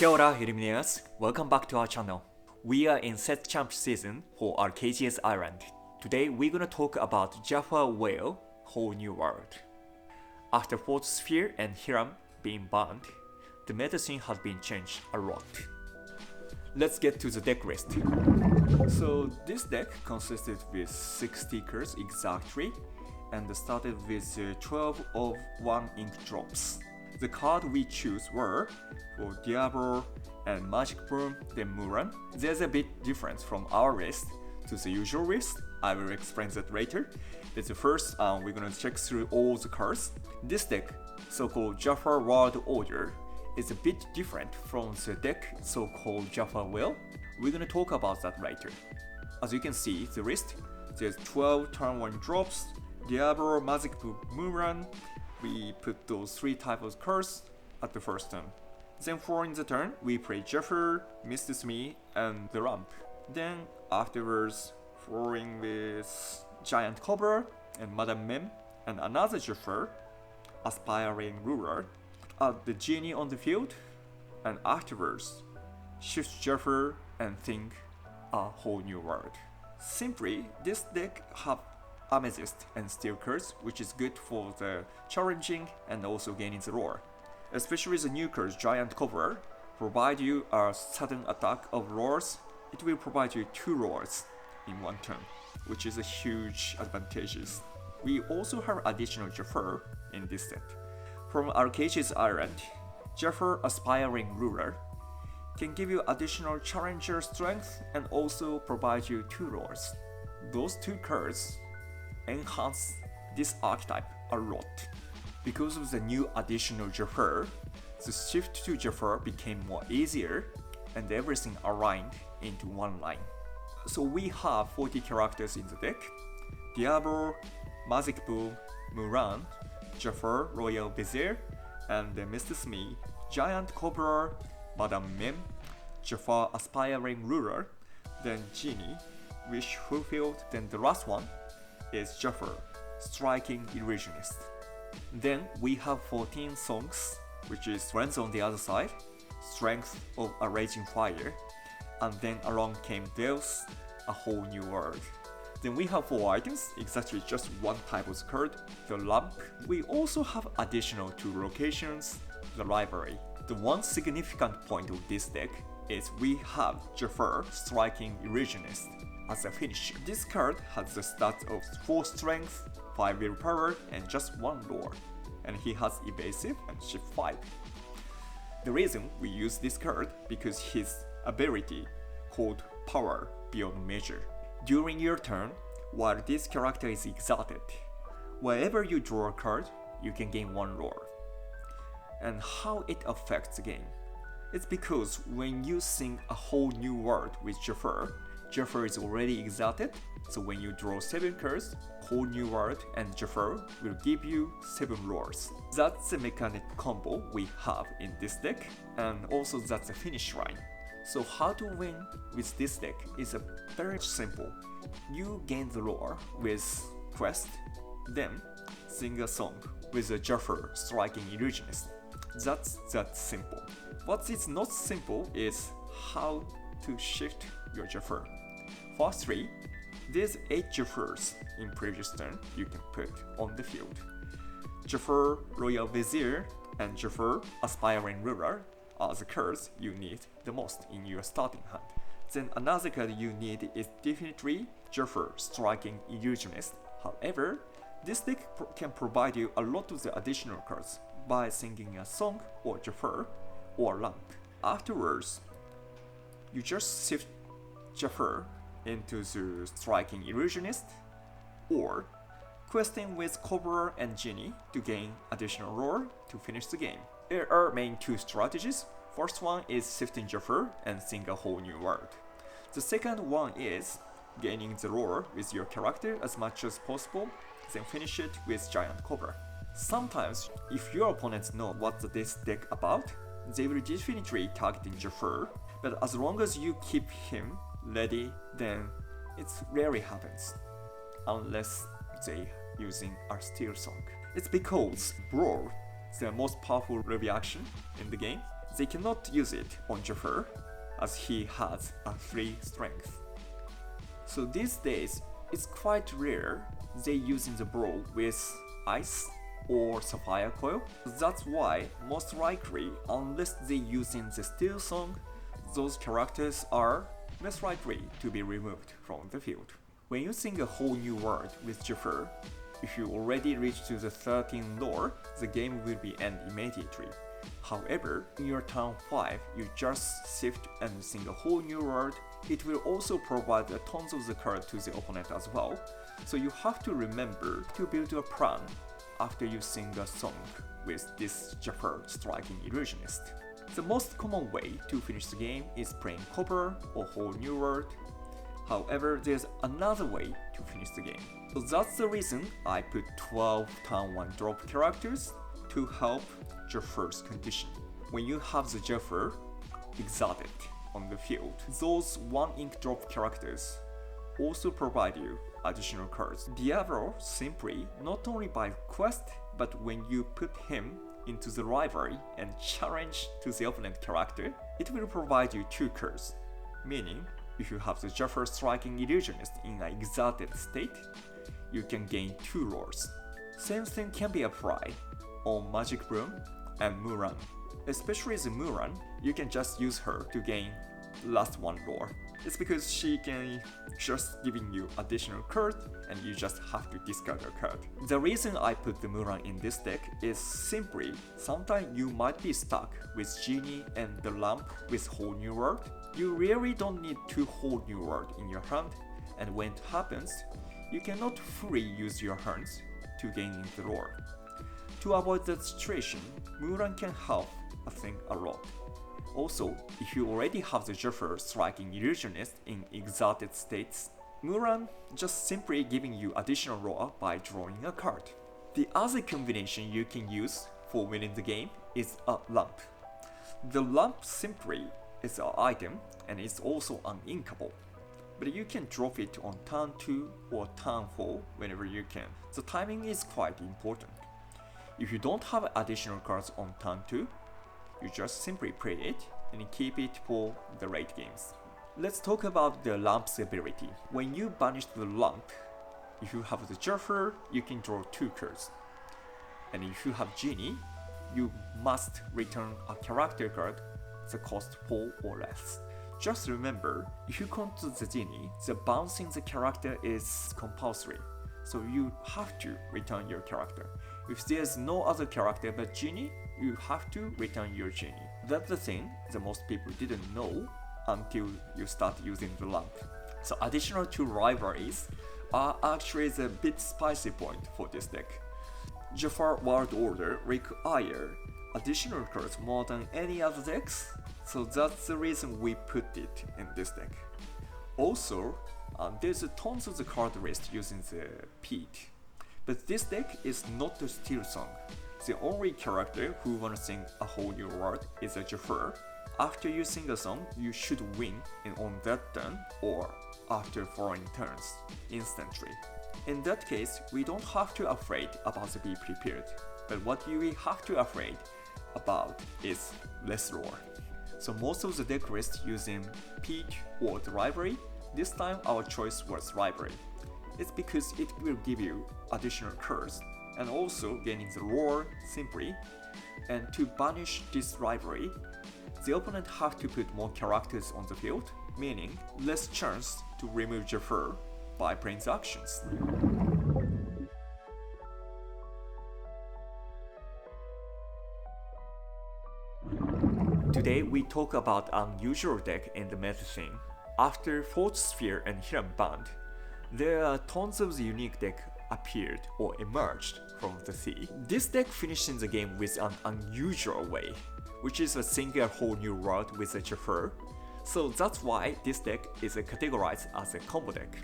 Kia ora, Illuminators. Welcome back to our channel. We are in set champ season for Arcadia's Island. Today we're gonna talk about Jafar Whale, Whole New World. After Fourth Sphere and Hiram being banned, the meta scene has been changed a lot. Let's get to the deck list. So this deck consisted with 6 stickers exactly, and started with 12 of 1 ink drops. The card we choose were for Diablo and Magic Boom, then Muran. There's a bit difference from our list to the usual list. I will explain that later. But first, we're gonna check through all the cards. This deck, so-called Jafar World Order, is a bit different from the deck so-called Jafar Whale. We're gonna talk about that later. As you can see, the list, there's 12 turn 1 drops, Diablo, Magic Boom, Muran. We put those 3 types of cards at the first turn. Then following the turn, we play Jafar, Mr. Smee, and the Ramp. Then afterwards, following with Giant Cobra and Madame Mem, and another Jafar, Aspiring Ruler, add the Genie on the field, and afterwards, shift Jafar and think a whole new world. Simply, this deck have Amethyst and Steel cards, which is good for the challenging and also gaining the lore. Especially the new cards Giant Cobra provide you a sudden attack of lores. It will provide you 2 lores in 1 turn, which is a huge advantage. We also have additional Jafar in this set. From Arcadia's Island, Jafar Aspiring Ruler can give you additional challenger strength and also provide you 2 lores. Those 2 cards enhance this archetype a lot. Because of the new additional Jafar, the shift to Jafar became more easier and everything aligned into 1 line. So we have 40 characters in the deck: Diablo, Magic Boom, Muran, Jafar, Royal Vizier, and Mr. Smee, Giant Cobra, Madame Mem, Jafar Aspiring Ruler, then Genie, Wish Fulfilled, then the last one is Jafar, Striking Illusionist. Then we have 14 songs, which is Friends on the Other Side, Strength of a Raging Fire, and then along came Deus, A Whole New World. Then we have 4 items, exactly just 1 type of card, the Lamp. We also have additional 2 locations, the Library. The one significant point of this deck is we have Jafar, Striking Illusionist, as a finisher. This card has the stats of 4 strength, 5 willpower, and just 1 lore, and he has evasive and shift 5. The reason we use this card because his ability called Power Beyond Measure. During your turn, while this character is exalted, wherever you draw a card, you can gain 1 lore. And how it affects the game? It's because when you sing A Whole New World with Jafar, Jafar is already exalted, so when you draw 7 cards, Whole New World and Jafar will give you 7 lores. That's the mechanic combo we have in this deck, and also that's the finish line. So how to win with this deck is very simple. You gain the lore with quest, then sing a song with a Jafar Striking Illusionist. That's that simple. What is not simple is how to shift your Jafar. Firstly, there's 8 Jafars in previous turn you can put on the field. Jafar Royal Vizier and Jafar Aspiring Ruler are the cards you need the most in your starting hand. Then another card you need is definitely Jafar Striking Illusionist. However, this deck can provide you a lot of the additional cards by singing a song or Jafar or Lamp. Afterwards, you just shift Jafar into the Striking Illusionist, or questing with Cobra and Genie to gain additional lore to finish the game. There are main 2 strategies. First one is shifting Jafar and sing A Whole New World. The second one is gaining the lore with your character as much as possible, then finish it with Giant Cobra. Sometimes, if your opponents know what this deck about, they will definitely targeting Jafar, but as long as you keep him ready, then it rarely happens, unless they using a steel song. It's because Brawl, the most powerful reaction in the game, they cannot use it on Jafar as he has a 3 strength. So these days, it's quite rare they using the brawl with ice or sapphire coil. That's why most likely, unless they using the steel song, those characters are less likely to be removed from the field. When you sing a whole new world with Jafar, if you already reach to the 13th lore, the game will be end immediately. However, in your turn 5, you just shift and sing a whole new world. It will also provide tons of the card to the opponent as well, so you have to remember to build a plan after you sing a song with this Jafar striking illusionist. The most common way to finish the game is playing Copper or Whole New World. However, there's another way to finish the game. So that's the reason I put 12 turn 1 drop characters to help Jafar's condition. When you have the Jafar exotic on the field, those 1 ink drop characters also provide you additional cards. Diablo simply, not only by quest, but when you put him into the rivalry and challenge to the opponent character, it will provide you 2 cards. Meaning, if you have the Jafar striking illusionist in an exalted state, you can gain 2 roars. Same thing can be applied on Magic Bloom and Muran. Especially the Muran, you can just use her to gain last 1 roar. It's because she can just giving you additional card and you just have to discard a card. The reason I put the Muran in this deck is simply sometimes you might be stuck with Genie and the Lamp with Whole New World. You really don't need 2 Whole New World in your hand, and when it happens, you cannot fully use your hands to gain in the lore. To avoid that situation, Muran can help I think a lot. Also, if you already have the Jafar striking illusionist in exalted states, Muran just simply giving you additional roar by drawing a card. The other combination you can use for winning the game is a lamp. The lamp simply is an item and is also uninkable, but you can drop it on turn 2 or turn 4 whenever you can. The timing is quite important. If you don't have additional cards on turn 2, you just simply play it and keep it for the late games. Let's talk about the lamp's ability. When you banish the lamp, if you have the Jafar, you can draw 2 cards. And if you have Genie, you must return a character card that costs 4 or less. Just remember, if you control the Genie, the bouncing the character is compulsory, so you have to return your character. If there's no other character but Genie, you have to return your Genie. That's the thing that most people didn't know until you start using the lamp. So additional 2 rivalries are actually the bit spicy point for this deck. Jafar World Order require additional cards more than any other decks, so that's the reason we put it in this deck. Also, there's tons of the card list using the Pete, but this deck is not a steel song. The only character who wanna sing a whole new world is a Jafar. After you sing a song, you should win on that turn or after following turns instantly. In that case, we don't have to afraid about the be prepared, but what we have to afraid about is less lore. So most of the deck list using Pete or the rivalry. This time our choice was rivalry. It's because it will give you additional cards and also gaining the roar simply. And to banish this rivalry, the opponent have to put more characters on the field, meaning less chance to remove Jafar by playing the actions. Today we talk about unusual deck in the meta scene. After Fourth Sphere and Hiram Band, there are tons of the unique deck appeared or emerged from the sea. This deck finishes the game with an unusual way, which is a single whole new world with a Jafar. So that's why this deck is categorized as a combo deck.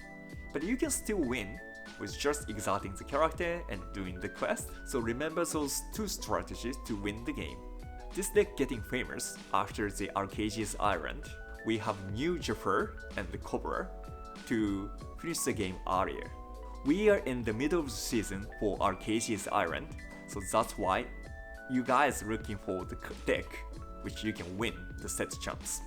But you can still win with just exalting the character and doing the quest, so remember those 2 strategies to win the game. This deck getting famous after the Arcadia's Island. We have new Jafar and the Cobra to finish the game earlier. We are in the middle of the season for Arcadia's Island, so that's why you guys looking for the deck which you can win the set champs.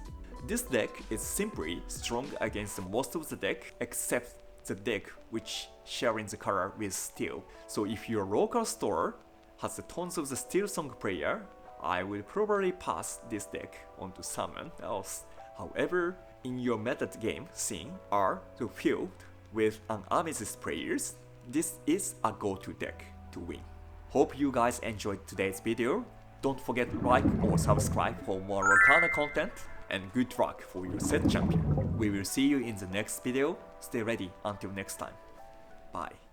This deck is simply strong against most of the deck except the deck which sharing the color with steel. So if your local store has the tons of the steel song player, I will probably pass this deck on to someone else. However, in your meta game scene are to filled with an amethyst players, this is a go-to deck to win. Hope you guys enjoyed today's video. Don't forget to like or subscribe for more Lorcana content, and good luck for your set champion. We will see you in the next video. Stay ready until next time. Bye.